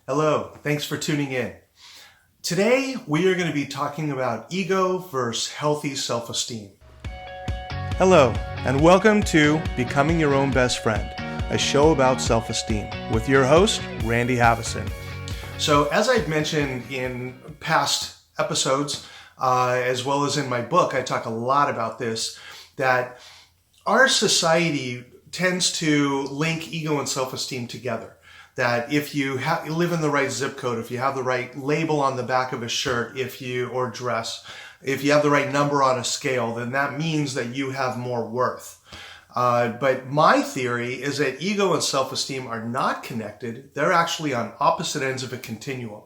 Hello, thanks for tuning in. Today we are going to be talking about ego versus healthy self-esteem. Hello, and welcome to Becoming Your Own Best Friend, a show about self-esteem with your host, Randy Haveson. So as I've mentioned in past episodes, as well as in my book, I talk a lot about this, that our society tends to link ego and self-esteem together. That if you live in the right zip code, if you have the right label on the back of a shirt, or dress, if you have the right number on a scale, then that means that you have more worth. But my theory is that ego and self-esteem are not connected. They're actually on opposite ends of a continuum.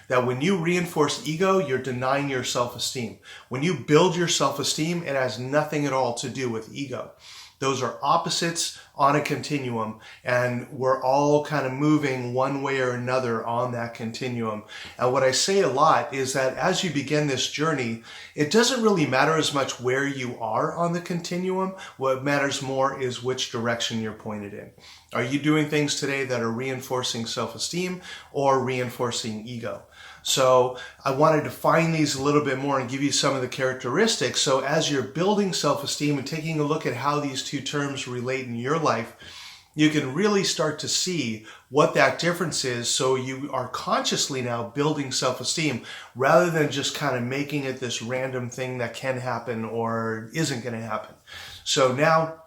That when you reinforce ego, you're denying your self-esteem. When you build your self-esteem, it has nothing at all to do with ego. Those are opposites on a continuum, and we're all kind of moving one way or another on that continuum. And what I say a lot is that as you begin this journey, it doesn't really matter as much where you are on the continuum. What matters more is which direction you're pointed in. Are you doing things today that are reinforcing self-esteem or reinforcing ego? So I wanted to find these a little bit more and give you some of the characteristics. So as you're building self-esteem and taking a look at how these two terms relate in your life, you can really start to see what that difference is. So you are consciously now building self-esteem rather than just kind of making it this random thing that can happen or isn't going to happen. So now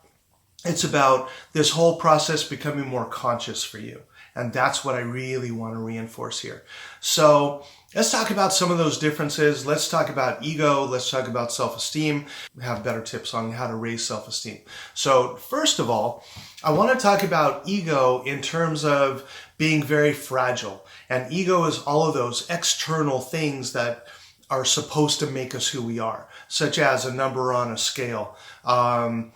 it's about this whole process becoming more conscious for you. And that's what I really want to reinforce here. So let's talk about some of those differences. Let's talk about ego. Let's talk about self-esteem. We have better tips on how to raise self-esteem. So first of all, I want to talk about ego in terms of being very fragile. And ego is all of those external things that are supposed to make us who we are, such as a number on a scale, how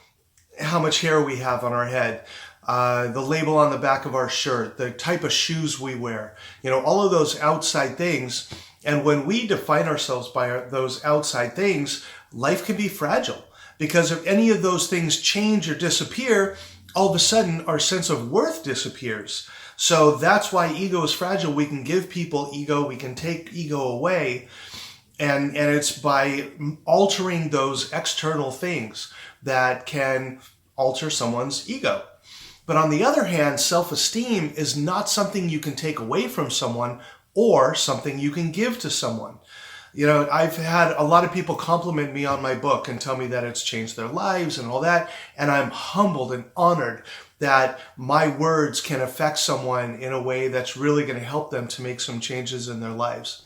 much hair we have on our head, the label on the back of our shirt, the type of shoes we wear, all of those outside things. And when we define ourselves by those outside things, life can be fragile because if any of those things change or disappear, all of a sudden our sense of worth disappears. So that's why ego is fragile. We can give people ego, we can take ego away, and it's by altering those external things that can alter someone's ego. But on the other hand, self-esteem is not something you can take away from someone or something you can give to someone. I've had a lot of people compliment me on my book and tell me that it's changed their lives and all that. And I'm humbled and honored that my words can affect someone in a way that's really going to help them to make some changes in their lives.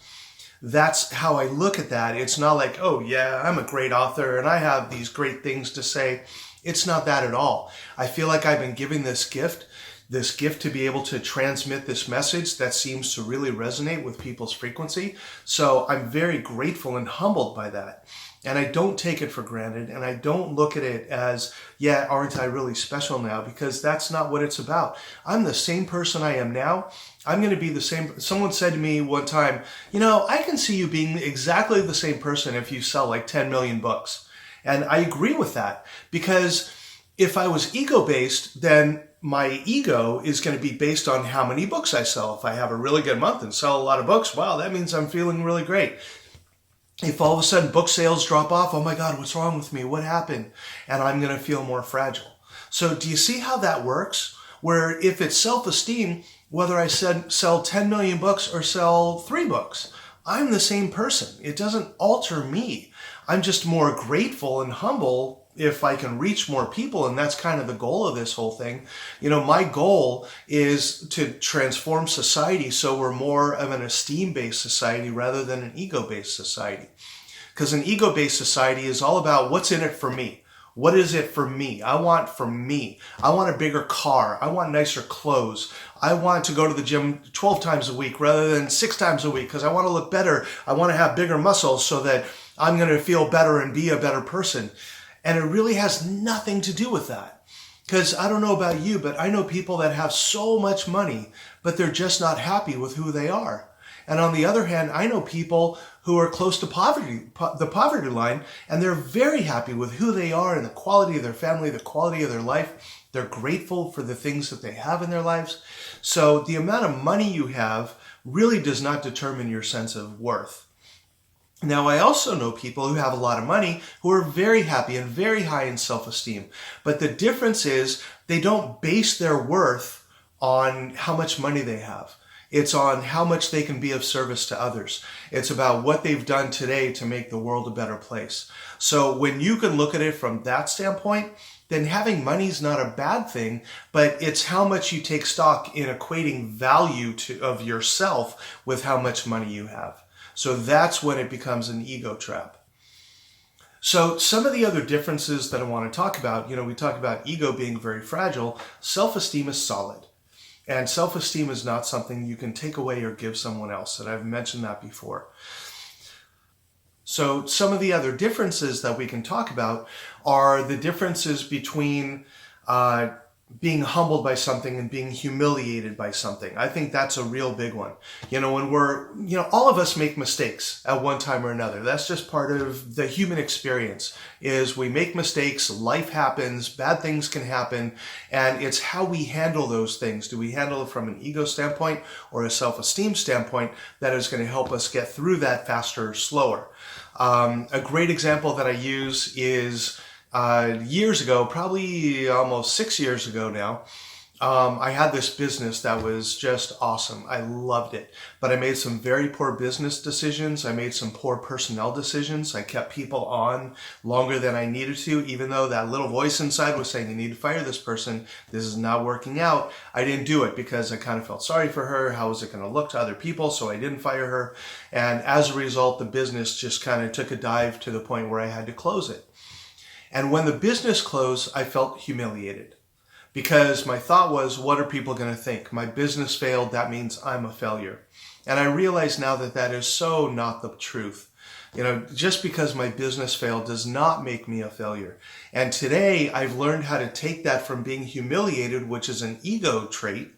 That's how I look at that. It's not like, oh yeah, I'm a great author and I have these great things to say. It's not that at all. I feel like I've been given this gift to be able to transmit this message that seems to really resonate with people's frequency. So I'm very grateful and humbled by that. And I don't take it for granted. And I don't look at it as, yeah, aren't I really special now? Because that's not what it's about. I'm the same person I am now. I'm going to be the same. Someone said to me one time, I can see you being exactly the same person if you sell like 10 million books. And I agree with that, because if I was ego-based, then my ego is going to be based on how many books I sell. If I have a really good month and sell a lot of books, wow, that means I'm feeling really great. If all of a sudden book sales drop off, oh my God, what's wrong with me? What happened? And I'm going to feel more fragile. So do you see how that works? Where if it's self-esteem, whether I sell 10 million books or sell 3 books, I'm the same person. It doesn't alter me. I'm just more grateful and humble if I can reach more people, and that's kind of the goal of this whole thing. My goal is to transform society so we're more of an esteem-based society rather than an ego-based society. Because an ego-based society is all about what's in it for me. What is it for me? I want a bigger car. I want nicer clothes. I want to go to the gym 12 times a week rather than 6 times a week because I want to look better. I want to have bigger muscles so that I'm going to feel better and be a better person. And it really has nothing to do with that. Because I don't know about you, but I know people that have so much money, but they're just not happy with who they are. And on the other hand, I know people who are close to the poverty line, and they're very happy with who they are and the quality of their family, the quality of their life. They're grateful for the things that they have in their lives. So the amount of money you have really does not determine your sense of worth. Now, I also know people who have a lot of money who are very happy and very high in self-esteem. But the difference is they don't base their worth on how much money they have. It's on how much they can be of service to others. It's about what they've done today to make the world a better place. So when you can look at it from that standpoint, then having money is not a bad thing, but it's how much you take stock in equating value of yourself with how much money you have. So that's when it becomes an ego trap. So some of the other differences that I want to talk about, we talk about ego being very fragile. Self-esteem is solid. And self-esteem is not something you can take away or give someone else. And I've mentioned that before. So some of the other differences that we can talk about are the differences between being humbled by something and being humiliated by something. I think that's a real big one. When all of us make mistakes at one time or another. That's just part of the human experience, is we make mistakes, life happens, bad things can happen, and it's how we handle those things. Do we handle it from an ego standpoint or a self-esteem standpoint that is going to help us get through that faster or slower? A great example that I use is years ago, probably almost 6 years ago now, I had this business that was just awesome. I loved it. But I made some very poor business decisions. I made some poor personnel decisions. I kept people on longer than I needed to, even though that little voice inside was saying, you need to fire this person. This is not working out. I didn't do it because I kind of felt sorry for her. How was it going to look to other people? So I didn't fire her. And as a result, the business just kind of took a dive to the point where I had to close it. And when the business closed, I felt humiliated because my thought was, what are people going to think? My business failed. That means I'm a failure. And I realize now that that is so not the truth. Just because my business failed does not make me a failure. And today I've learned how to take that from being humiliated, which is an ego trait,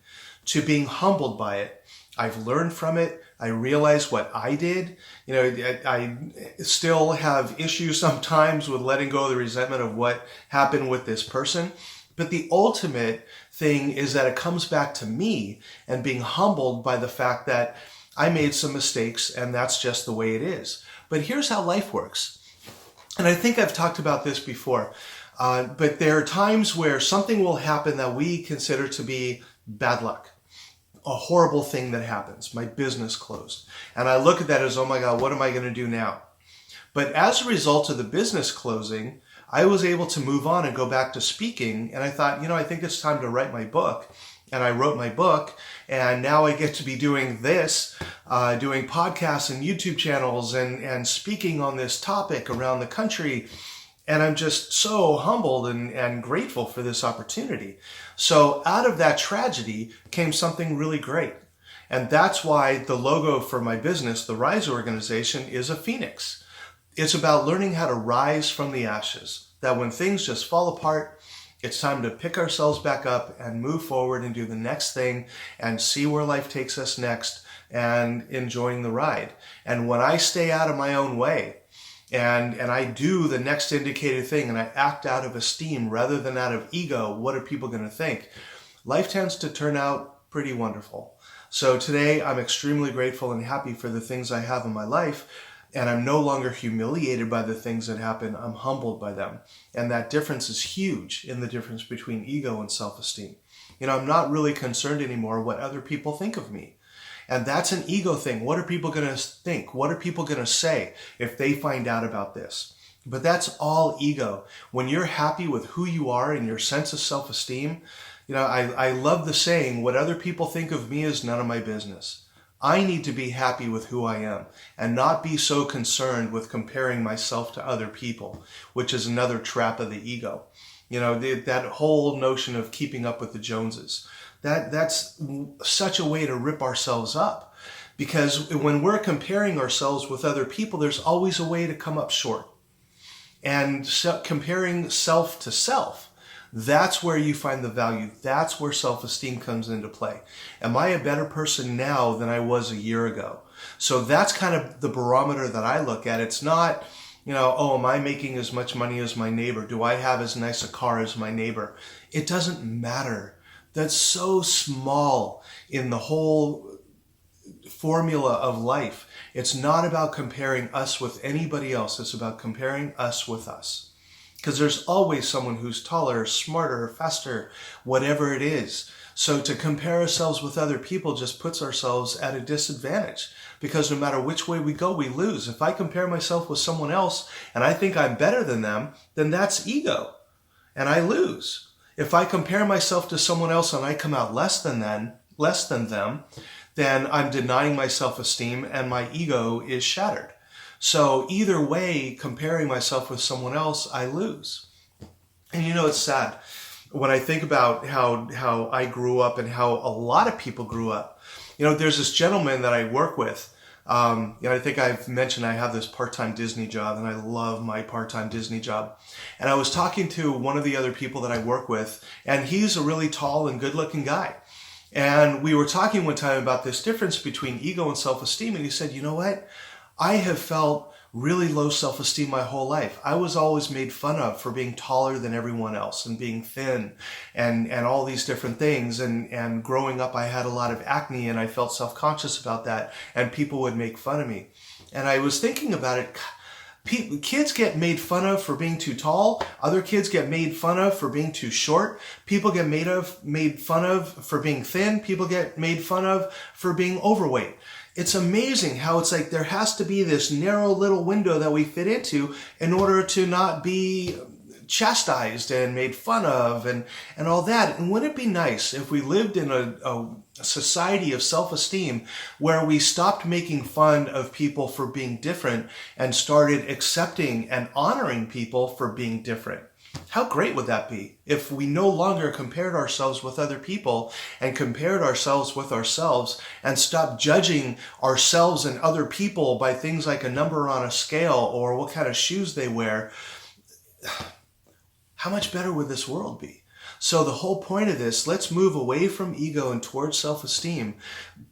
to being humbled by it. I've learned from it. I realize what I did. I still have issues sometimes with letting go of the resentment of what happened with this person. But the ultimate thing is that it comes back to me and being humbled by the fact that I made some mistakes and that's just the way it is. But here's how life works. And I think I've talked about this before. But there are times where something will happen that we consider to be bad luck. A horrible thing that happens. My business closed. And I look at that as, oh my God, what am I going to do now? But as a result of the business closing, I was able to move on and go back to speaking. And I thought, I think it's time to write my book. And I wrote my book. And now I get to be doing this, doing podcasts and YouTube channels and speaking on this topic around the country. And I'm just so humbled and grateful for this opportunity. So out of that tragedy came something really great. And that's why the logo for my business, the Rise organization, is a phoenix. It's about learning how to rise from the ashes. That when things just fall apart, it's time to pick ourselves back up and move forward and do the next thing and see where life takes us next and enjoying the ride. And when I stay out of my own way, and I do the next indicated thing and I act out of esteem rather than out of ego, what are people going to think? Life tends to turn out pretty wonderful. So today I'm extremely grateful and happy for the things I have in my life, and I'm no longer humiliated by the things that happen. I'm humbled by them. And that difference is huge in the difference between ego and self-esteem. I'm not really concerned anymore what other people think of me. And that's an ego thing. What are people going to think? What are people going to say if they find out about this? But that's all ego. When you're happy with who you are and your sense of self-esteem, I love the saying, what other people think of me is none of my business. I need to be happy with who I am and not be so concerned with comparing myself to other people, which is another trap of the ego. That whole notion of keeping up with the Joneses. That's such a way to rip ourselves up, because when we're comparing ourselves with other people, there's always a way to come up short. And comparing self to self, that's where you find the value. That's where self-esteem comes into play. Am I a better person now than I was a year ago? So that's kind of the barometer that I look at. It's not Oh, am I making as much money as my neighbor? Do I have as nice a car as my neighbor? It doesn't matter. That's so small in the whole formula of life. It's not about comparing us with anybody else. It's about comparing us with us. Because there's always someone who's taller, smarter, faster, whatever it is. So to compare ourselves with other people just puts ourselves at a disadvantage, because no matter which way we go, we lose. If I compare myself with someone else and I think I'm better than them, then that's ego and I lose. If I compare myself to someone else and I come out less than them, then I'm denying my self-esteem and my ego is shattered. So either way, comparing myself with someone else, I lose. And it's sad when I think about how I grew up and how a lot of people grew up. There's this gentleman that I work with. I think I've mentioned I have this part-time Disney job, and I love my part-time Disney job. And I was talking to one of the other people that I work with, and he's a really tall and good-looking guy. And we were talking one time about this difference between ego and self-esteem, and he said, you know what? I have felt really low self-esteem my whole life. I was always made fun of for being taller than everyone else and being thin and all these different things. And growing up, I had a lot of acne and I felt self-conscious about that, and people would make fun of me. And I was thinking about it. Kids get made fun of for being too tall. Other kids get made fun of for being too short. People get made fun of for being thin. People get made fun of for being overweight. It's amazing how it's like there has to be this narrow little window that we fit into in order to not be chastised and made fun of and all that. And wouldn't it be nice if we lived in a society of self-esteem where we stopped making fun of people for being different and started accepting and honoring people for being different? How great would that be if we no longer compared ourselves with other people and compared ourselves with ourselves and stopped judging ourselves and other people by things like a number on a scale or what kind of shoes they wear? How much better would this world be? So the whole point of this, let's move away from ego and towards self-esteem.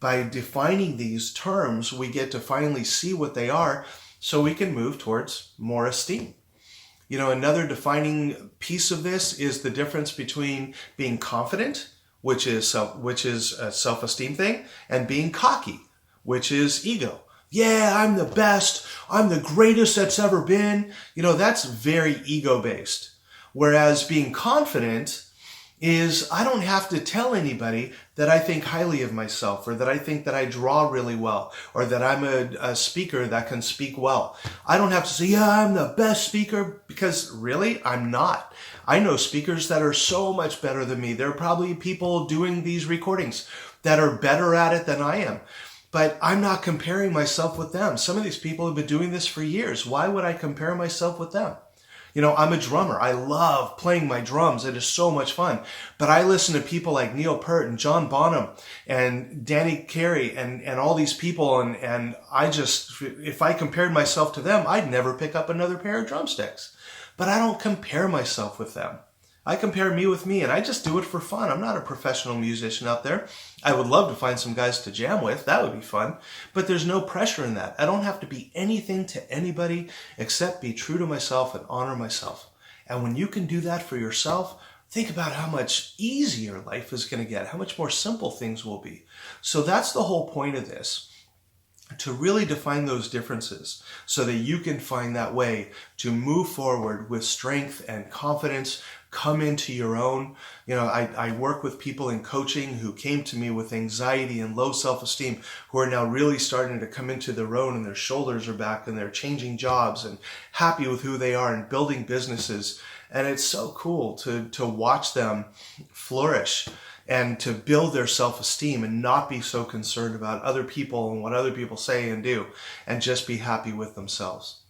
By defining these terms, we get to finally see what they are so we can move towards more esteem. Another defining piece of this is the difference between being confident, which is a self-esteem thing, and being cocky, which is ego. Yeah, I'm the best. I'm the greatest that's ever been. That's very ego-based. Whereas being confident is I don't have to tell anybody that I think highly of myself, or that I think that I draw really well, or that I'm a speaker that can speak well. I don't have to say, yeah, I'm the best speaker, because really, I'm not. I know speakers that are so much better than me. There are probably people doing these recordings that are better at it than I am. But I'm not comparing myself with them. Some of these people have been doing this for years. Why would I compare myself with them? I'm a drummer. I love playing my drums. It is so much fun. But I listen to people like Neil Peart and John Bonham and Danny Carey and all these people. And I just, if I compared myself to them, I'd never pick up another pair of drumsticks. But I don't compare myself with them. I compare me with me, and I just do it for fun. I'm not a professional musician out there. I would love to find some guys to jam with. That would be fun. But there's no pressure in that. I don't have to be anything to anybody except be true to myself and honor myself. And when you can do that for yourself, think about how much easier life is going to get, how much more simple things will be. So that's the whole point of this, to really define those differences so that you can find that way to move forward with strength and confidence, come into your own. I work with people in coaching who came to me with anxiety and low self-esteem, who are now really starting to come into their own, and their shoulders are back and they're changing jobs and happy with who they are and building businesses. And it's so cool to watch them flourish and to build their self-esteem and not be so concerned about other people and what other people say and do, and just be happy with themselves.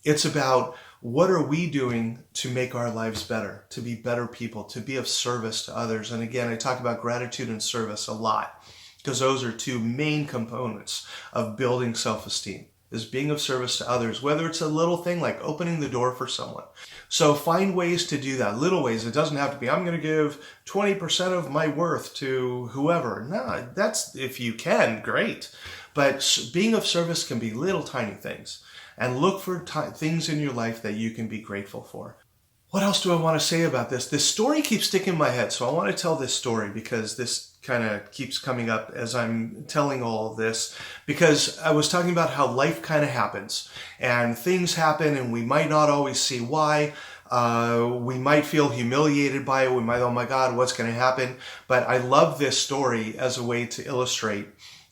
It's about what are we doing to make our lives better, to be better people, to be of service to others. And again, I talk about gratitude and service a lot because those are two main components of building self-esteem, is being of service to others, whether it's a little thing like opening the door for someone. So find ways to do that, little ways. It doesn't have to be, I'm going to give 20% of my worth to whoever. No, that's, if you can, great. But being of service can be little tiny things. and look for things in your life that you can be grateful for. What else do I want to say about this? This story keeps sticking in my head, so I want to tell this story because this kind of keeps coming up as I'm telling all of this, because I was talking about how life kind of happens and things happen and we might not always see why. We might feel humiliated by it. We might, oh my God, what's going to happen? But I love this story as a way to illustrate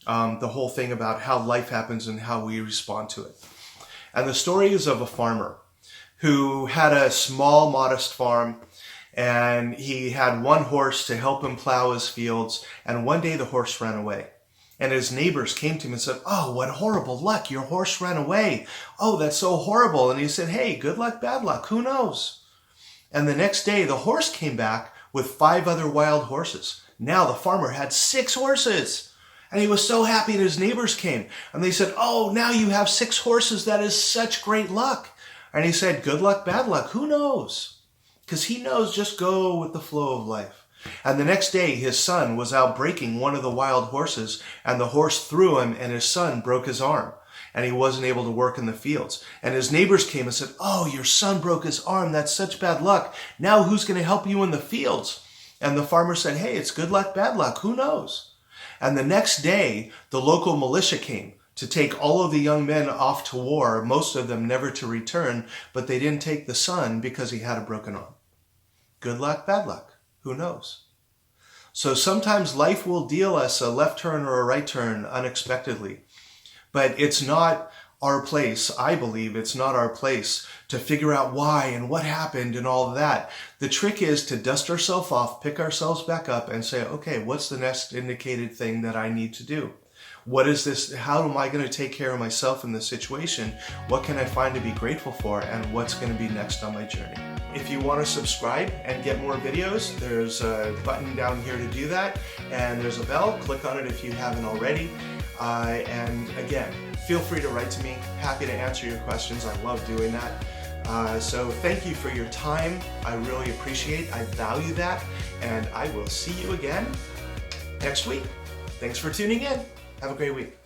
the whole thing about how life happens and how we respond to it. And the story is of a farmer who had a small, modest farm, and he had one horse to help him plow his fields, and one day the horse ran away. And his neighbors came to him and said, oh, what horrible luck, your horse ran away. Oh, that's so horrible. And he said, hey, good luck, bad luck, who knows? And the next day the horse came back with 5 other wild horses. Now the farmer had 6 horses. And he was so happy that his neighbors came. And they said, oh, now you have 6 horses, that is such great luck. And he said, good luck, bad luck, who knows? Because he knows, just go with the flow of life. And the next day his son was out breaking one of the wild horses, and the horse threw him and his son broke his arm, and he wasn't able to work in the fields. And his neighbors came and said, oh, your son broke his arm, that's such bad luck. Now who's going to help you in the fields? And the farmer said, hey, it's good luck, bad luck, who knows? And the next day the local militia came to take all of the young men off to war, most of them never to return, but they didn't take the son because he had a broken arm. Good luck, bad luck, who knows? So sometimes life will deal us a left turn or a right turn unexpectedly, but it's not our place, I believe, it's not our place to figure out why and what happened and all of that. The trick is to dust ourselves off, pick ourselves back up and say, okay, what's the next indicated thing that I need to do? What is this? How am I going to take care of myself in this situation? What can I find to be grateful for? And what's going to be next on my journey? If you want to subscribe and get more videos, there's a button down here to do that. And there's a bell. Click on it if you haven't already. And again, feel free to write to me. Happy to answer your questions. I love doing that. So thank you for your time. I really appreciate it. I value that. And I will see you again next week. Thanks for tuning in. Have a great week.